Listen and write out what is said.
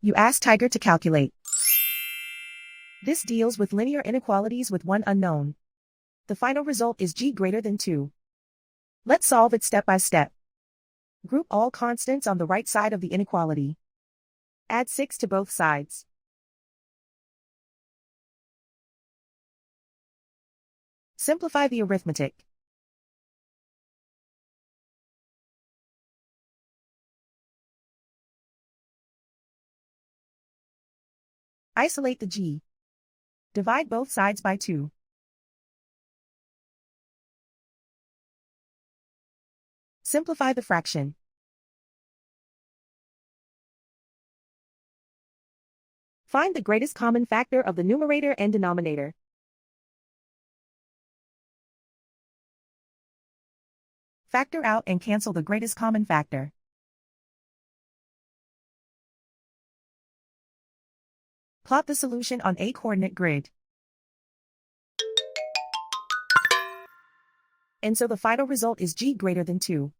You ask Tiger to calculate. This deals with linear inequalities with one unknown. The final result is g greater than 2. Let's solve it step by step. Group all constants on the right side of the inequality. Add 6 to both sides. Simplify the arithmetic. Isolate the g. Divide both sides by 2. Simplify the fraction. Find the greatest common factor of the numerator and denominator. Factor out and cancel the greatest common factor. Plot the solution on a coordinate grid. And so the final result is g greater than 2.